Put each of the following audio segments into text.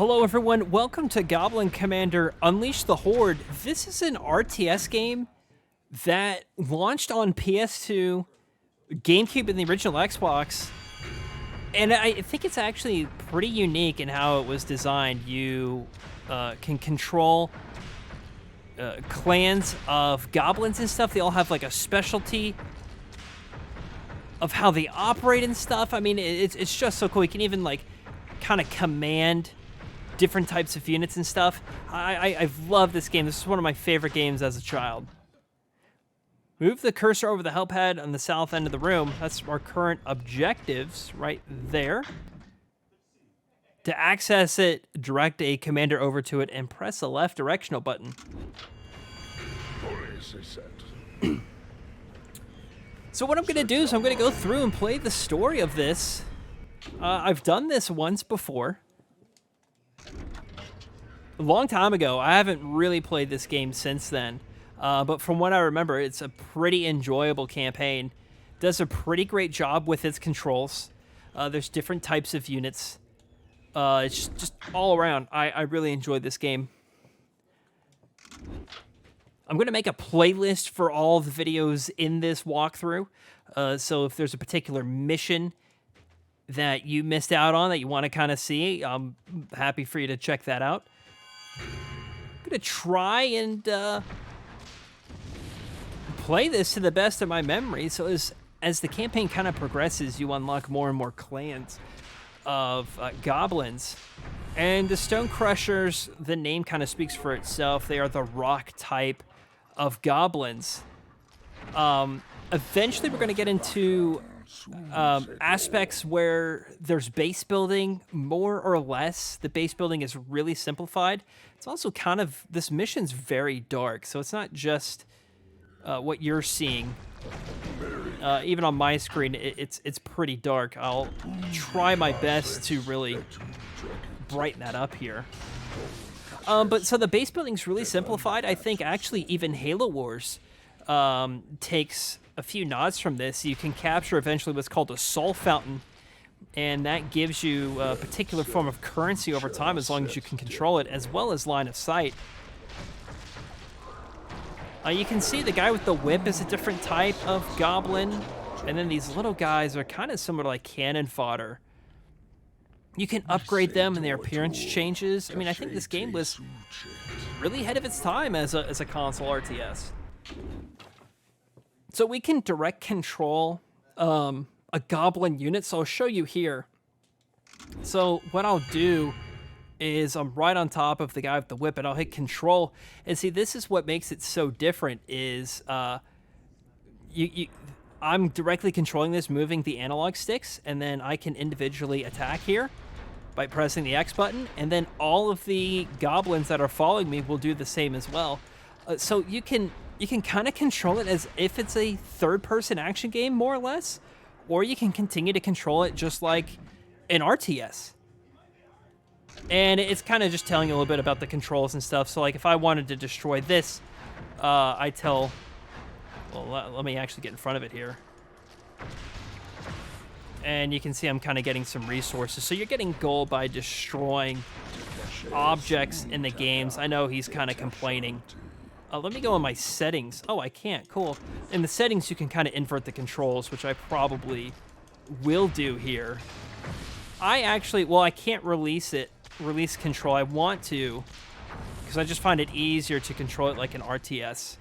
Hello everyone, welcome to Goblin Commander Unleash the Horde. This is an RTS game that launched on PS2, Gamecube, and the original Xbox. And I think it's actually pretty unique in how it was designed. You can control clans of goblins and stuff. They all have like a specialty of how they operate and stuff. I mean, it's just so cool. You can even like kind of command different types of units and stuff. I've loved this game. This is one of my favorite games as a child. Move the cursor over the help pad on the south end of the room. That's our current objectives right there. To access it, direct a commander over to it and press the left directional button. So what I'm going to do is I'm going to go through and play the story of this. I've done this once before. A long time ago. I haven't really played this game since then. But from what I remember, it's a pretty enjoyable campaign. Does a pretty great job with its controls. There's different types of units. It's just all around. I really enjoyed this game. I'm going to make a playlist for all the videos in this walkthrough. So if there's a particular mission that you missed out on that you want to kind of see, I'm happy for you to check that out. I'm going to try and play this to the best of my memory. So as the campaign kind of progresses, you unlock more and more clans of goblins. And the Stone Crushers, the name kind of speaks for itself. They are the rock type of goblins. Eventually, we're going to get into aspects where there's base building, more or less. The base building is really simplified. It's also kind of, this mission's very dark, so it's not just what you're seeing. Even on my screen, it's pretty dark. I'll try my best to really brighten that up here. But so the base building's really simplified. I think actually even Halo Wars takes a few nods from this. You can capture eventually what's called a soul fountain, and that gives you a particular form of currency over time as long as you can control it, as well as line of sight. You can see the guy with the whip is a different type of goblin, and then these little guys are kind of similar to like cannon fodder. You can upgrade them and their appearance changes. I mean, I think this game was really ahead of its time as a console RTS. So we can direct control a goblin unit, so I'll show you here. So what I'll do is I'm right on top of the guy with the whip, and I'll hit control. And see, this is what makes it so different is I'm directly controlling this, moving the analog sticks, and then I can individually attack here by pressing the X button, and then all of the goblins that are following me will do the same as well. So you can kind of control it as if it's a third-person action game, more or less, or you can continue to control it just like an RTS. And it's kind of just telling you a little bit about the controls and stuff. So like if I wanted to destroy this, I tell... Well, let me actually get in front of it here. And you can see I'm kind of getting some resources. So you're getting gold by destroying objects in the games. I know he's kind of complaining. Let me go in my settings. Oh, I can't. Cool. In the settings, you can kind of invert the controls, which I probably will do here. I can't release control. I want to, because I just find it easier to control it like an RTS.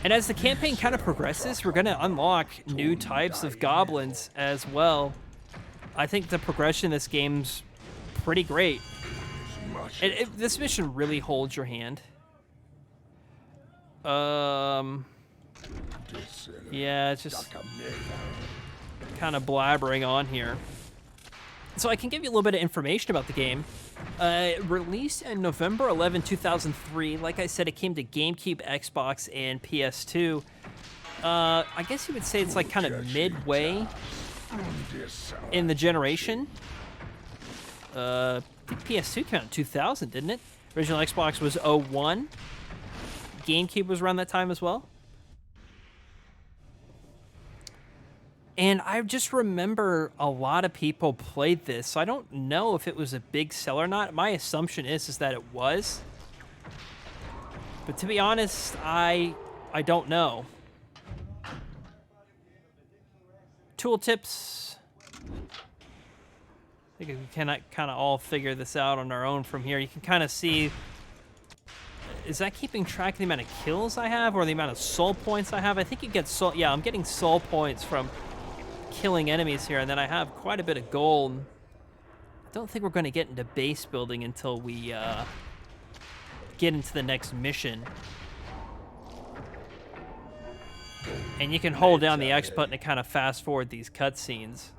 And as the campaign kind of progresses, we're going to unlock new types of goblins as well. I think the progression in this game's pretty great. This mission really holds your hand. Yeah, it's just kind of blabbering on here. So I can give you a little bit of information about the game. Released in November 11, 2003. Like I said, it came to GameCube, Xbox, and PS2. I guess you would say it's like kind of midway in the generation. I think PS2 came out in 2000, didn't it? Original Xbox was 01. GameCube was around that time as well. And I just remember a lot of people played this, so I don't know if it was a big seller or not. My assumption is that it was. But to be honest, I don't know. Tooltips. I think we can kind of all figure this out on our own from here. You can kind of see, is that keeping track of the amount of kills I have or the amount of soul points I have? I think you get soul, yeah, I'm getting soul points from killing enemies here, and then I have quite a bit of gold. I don't think we're going to get into base building until we get into the next mission. And you can hold down the X button to kind of fast forward these cutscenes.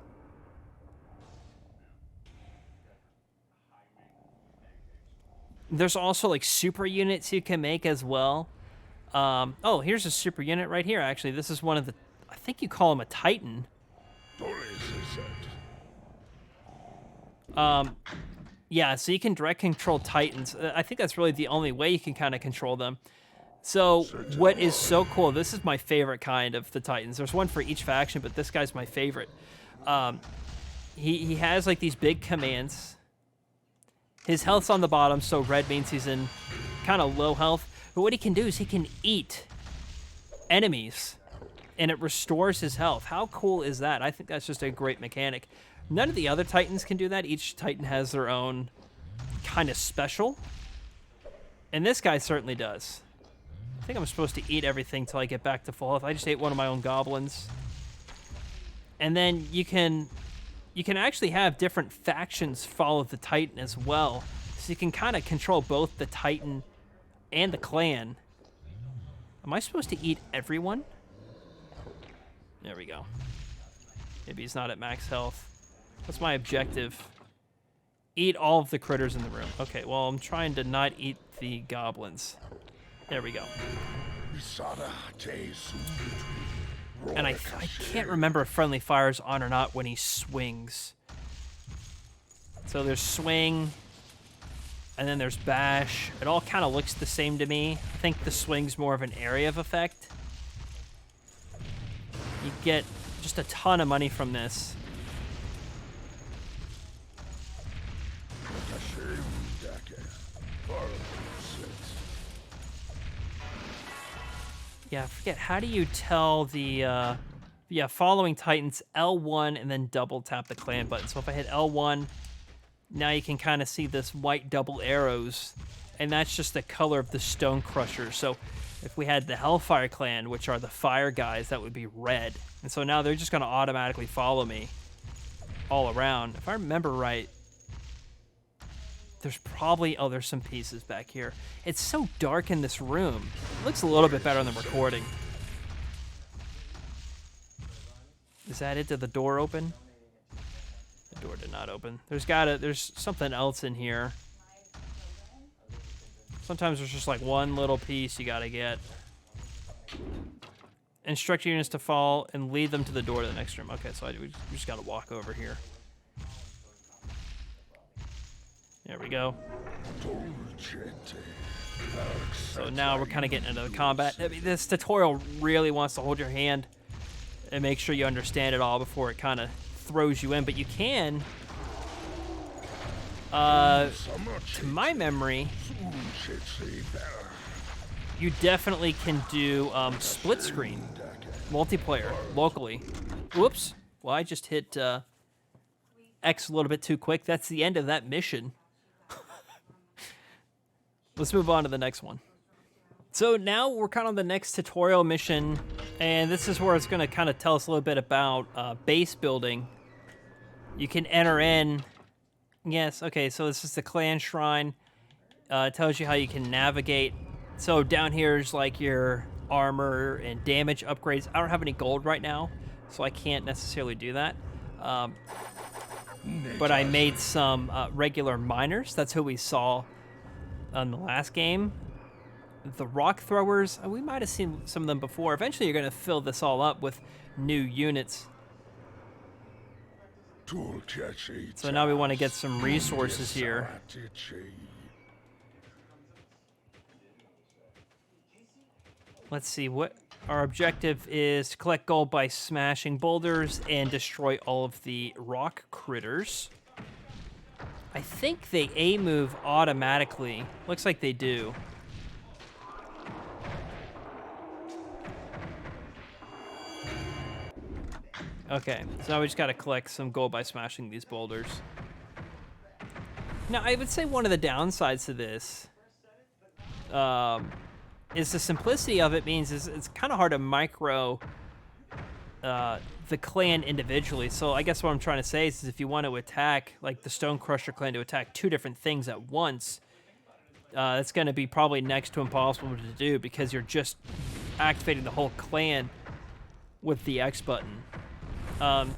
There's also like super units you can make as well. Oh, here's a super unit right here, actually. This is one of the, I think you call him a Titan. Yeah, so you can direct control Titans. I think that's really the only way you can kind of control them. So what is so cool, this is my favorite kind of the Titans. There's one for each faction, but this guy's my favorite. He has like these big commands. His health's on the bottom, so red means he's in kind of low health. But what he can do is he can eat enemies, and it restores his health. How cool is that? I think that's just a great mechanic. None of the other Titans can do that. Each Titan has their own kind of special. And this guy certainly does. I think I'm supposed to eat everything till I get back to full health. I just ate one of my own goblins. And then you can actually have different factions follow the Titan as well. So you can kind of control both the Titan and the clan. Am I supposed to eat everyone? There we go. Maybe he's not at max health. What's my objective? Eat all of the critters in the room. Okay, well, I'm trying to not eat the goblins. There we go. And I can't remember if friendly fire's on or not when he swings. So there's swing, and then there's bash. It all kind of looks the same to me. I think the swing's more of an area of effect. You get just a ton of money from this. Yeah, I forget. How do you tell the, following Titans, L1 and then double tap the clan button. So if I hit L1, now you can kind of see this white double arrows, and that's just the color of the Stone Crusher. So if we had the Hellfire clan, which are the fire guys, that would be red. And so now they're just going to automatically follow me all around. If I remember right, there's probably, oh, there's some pieces back here. It's so dark in this room. It looks a little bit better on the recording. Is that it? Did the door open? The door did not open. There's something else in here. Sometimes there's just like one little piece you gotta get. Instruct your units to fall and lead them to the door to the next room. Okay, so we just gotta walk over here. There we go. So now we're kind of getting into the combat. I mean, this tutorial really wants to hold your hand and make sure you understand it all before it kind of throws you in. But you can, to my memory, you definitely can do split screen multiplayer locally. Whoops. Well, I just hit X a little bit too quick. That's the end of that mission. Let's move on to the next one. So now we're kind of on the next tutorial mission, and this is where it's going to kind of tell us a little bit about base building. You can enter in. Yes, okay, so this is the clan shrine. It tells you how you can navigate. So down here is like your armor and damage upgrades. I don't have any gold right now, so I can't necessarily do that. But I made some regular miners. That's who we saw on the last game. The rock throwers, we might have seen some of them before. Eventually you're going to fill this all up with new units. So now we want to get some resources here. Let's see, what Our objective is to collect gold by smashing boulders and destroy all of the rock critters. I think they A move automatically. Looks like they do. Okay, so now we just gotta collect some gold by smashing these boulders. Now, I would say one of the downsides to this is the simplicity of it means it's kind of hard to micro the clan individually. So I guess what I'm trying to say is if you want to attack, like the Stone Crusher clan, to attack two different things at once, it's going to be probably next to impossible to do because you're just activating the whole clan with the X button.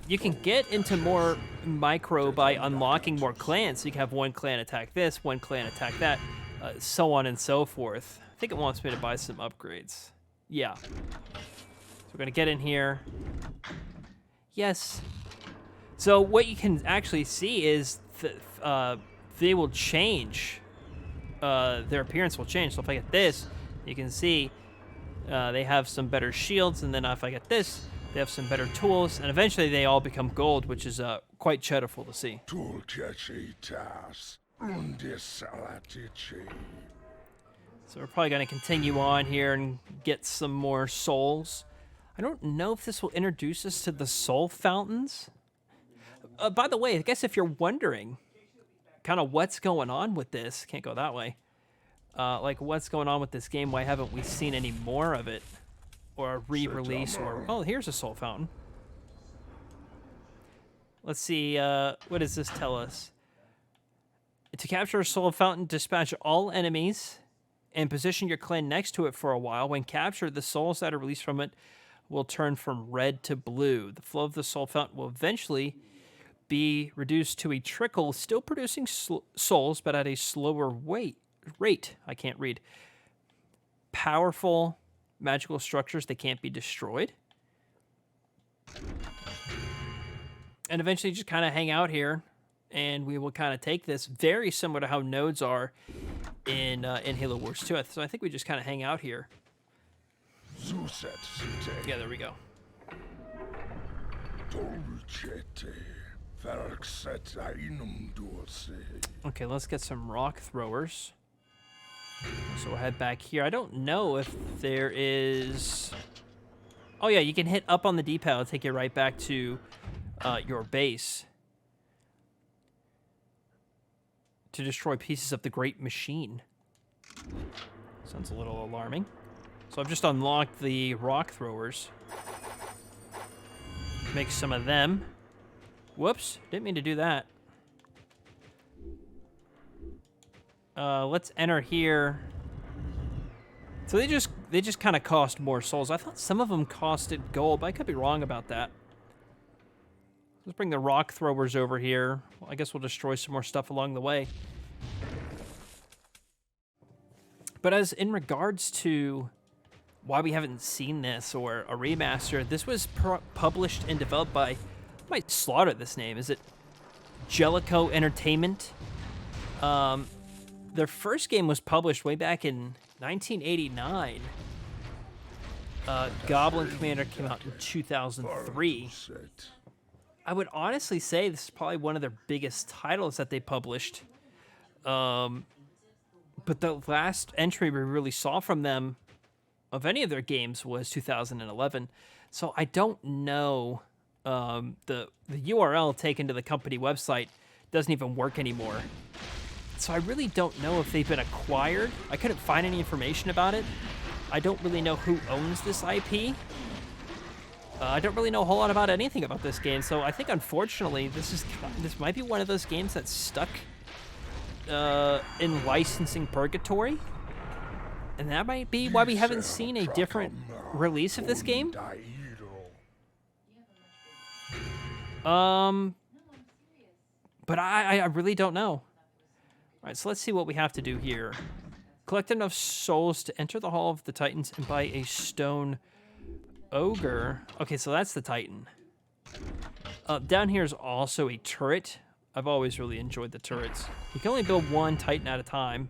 You can get into more micro by unlocking more clans. So you can have one clan attack this, one clan attack that, so on and so forth. I think it wants me to buy some upgrades. Yeah. So we're going to get in here. Yes. So what you can actually see is they will change. Their appearance will change. So if I get this, you can see they have some better shields. And then if I get this, they have some better tools. And eventually they all become gold, which is quite cheerful to see. So we're probably going to continue on here and get some more souls. I don't know if this will introduce us to the soul fountains. By the way, I guess if you're wondering kind of what's going on with this, can't go that way. Like what's going on with this game? Why haven't we seen any more of it? Or a re-release or, oh, here's a soul fountain. Let's see, what does this tell us? To capture a soul fountain, dispatch all enemies and position your clan next to it for a while. When captured, the souls that are released from it will turn from red to blue. The flow of the soul fountain will eventually be reduced to a trickle, still producing souls, but at a slower rate. I can't read. Powerful magical structures that can't be destroyed. And eventually just kind of hang out here, and we will kind of take this very similar to how nodes are in Halo Wars 2. So I think we just kind of hang out here. Yeah, there we go. Okay, let's get some rock throwers. So we'll head back here. I don't know if there is... Oh yeah, you can hit up on the D-pad. It'll take you right back to your base to destroy pieces of the Great Machine. Sounds a little alarming. So I've just unlocked the rock throwers. Make some of them. Whoops, didn't mean to do that. Let's enter here. So they just kind of cost more souls. I thought some of them costed gold, but I could be wrong about that. Let's bring the rock throwers over here. Well, I guess we'll destroy some more stuff along the way. But as in regards to why we haven't seen this or a remaster, this was published and developed by, I might slaughter this name. Is it Jellicoe Entertainment? Their first game was published way back in 1989. Goblin Commander came out in 2003. I would honestly say this is probably one of their biggest titles that they published. But the last entry we really saw from them of any of their games was 2011. So I don't know. The URL taken to the company website doesn't even work anymore. So I really don't know if they've been acquired. I couldn't find any information about it. I don't really know who owns this IP. I don't really know a whole lot about anything about this game. So I think, unfortunately, this might be one of those games that's stuck in licensing purgatory. And that might be why we haven't seen a different release of this game. But I really don't know. All right, so let's see what we have to do here. Collect enough souls to enter the Hall of the Titans and buy a stone ogre. Okay, so that's the Titan. Down here is also a turret. I've always really enjoyed the turrets. You can only build one Titan at a time.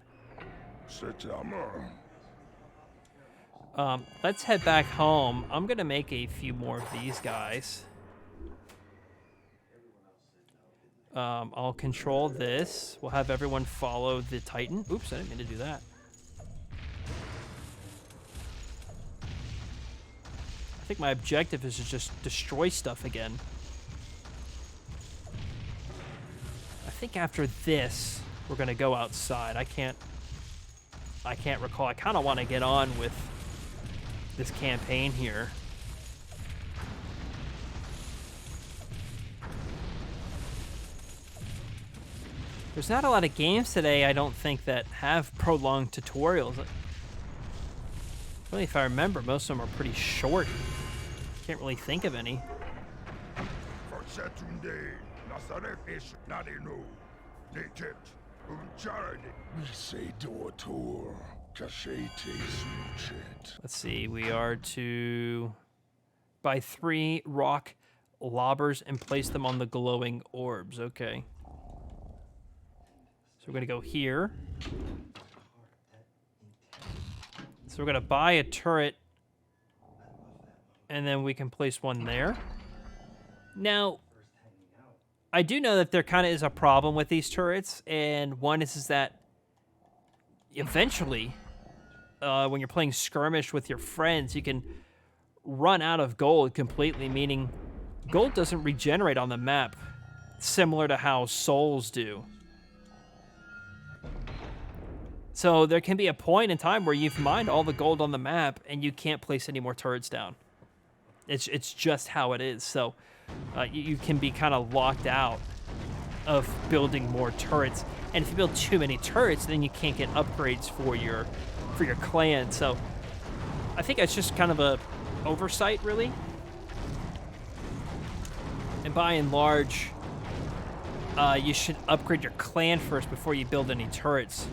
Let's head back home. I'm gonna make a few more of these guys. I'll control this. We'll have everyone follow the Titan. Oops, I didn't mean to do that. I think my objective is to just destroy stuff again. I think after this, we're gonna go outside. I can't recall. I kind of want to get on with this campaign here. There's not a lot of games today, I don't think, that have prolonged tutorials. Really, if I remember, most of them are pretty short. Can't really think of any. Let's see, we are to buy 3 rock lobbers and place them on the glowing orbs. Okay. So we're going to go here. So we're going to buy a turret, and then we can place one there. Now, I do know that there kind of is a problem with these turrets, and one is that eventually, when you're playing skirmish with your friends, you can run out of gold completely, meaning gold doesn't regenerate on the map, similar to how souls do. So there can be a point in time where you've mined all the gold on the map and you can't place any more turrets down. It's just how it is. So you can be kind of locked out of building more turrets. And if you build too many turrets, then you can't get upgrades for your clan. So I think it's just kind of a oversight, really. And by and large, you should upgrade your clan first before you build any turrets.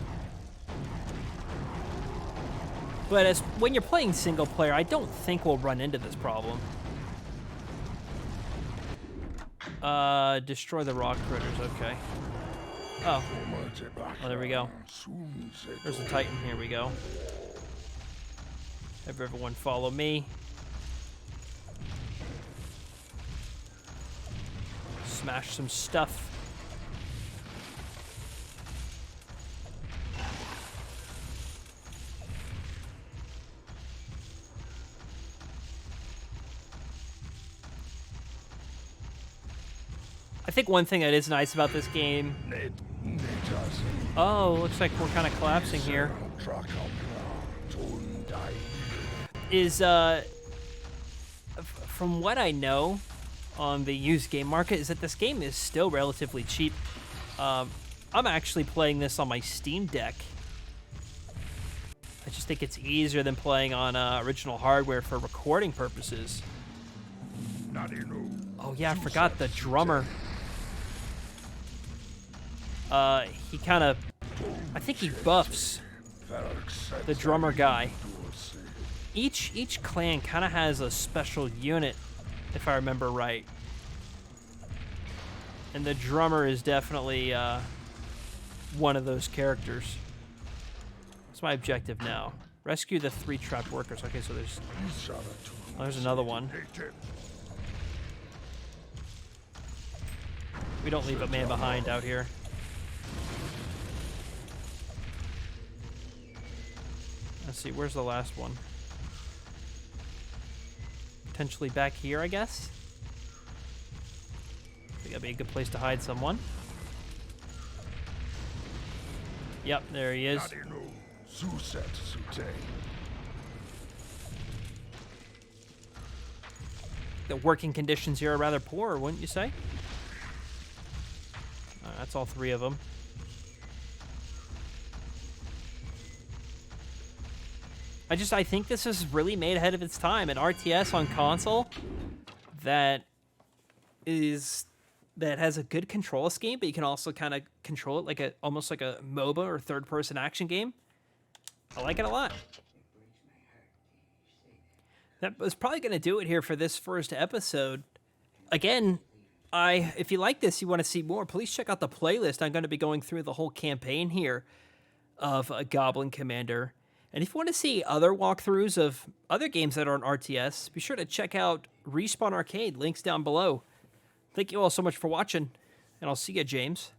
But when you're playing single player, I don't think we'll run into this problem. Destroy the rock critters, okay. Oh, there we go. There's the Titan, here we go. Have everyone follow me. Smash some stuff. I think one thing that is nice about this game... Oh, looks like we're kind of collapsing here. Is, from what I know on the used game market, is that this game is still relatively cheap. I'm actually playing this on my Steam Deck. I just think it's easier than playing on original hardware for recording purposes. Oh yeah, I forgot the drummer. He kind of, I think he buffs the drummer guy. Each clan kind of has a special unit, if I remember right. And the drummer is definitely one of those characters. What's my objective now? Rescue the 3 trapped workers. Okay, so there's another one. We don't leave a man behind out here. Let's see, where's the last one? Potentially back here, I guess? I think that'd be a good place to hide someone. Yep, there he is. The working conditions here are rather poor, wouldn't you say? That's all 3 of them. I think this is really made ahead of its time. An RTS on console that has a good control scheme, but you can also kind of control it like almost like a MOBA or third-person action game. I like it a lot. That was probably going to do it here for this first episode. Again, if you like this, you want to see more, please check out the playlist. I'm going to be going through the whole campaign here of Goblin Commander. And if you want to see other walkthroughs of other games that are on RTS, be sure to check out Respawn Arcade, links down below. Thank you all so much for watching, and I'll see you, James.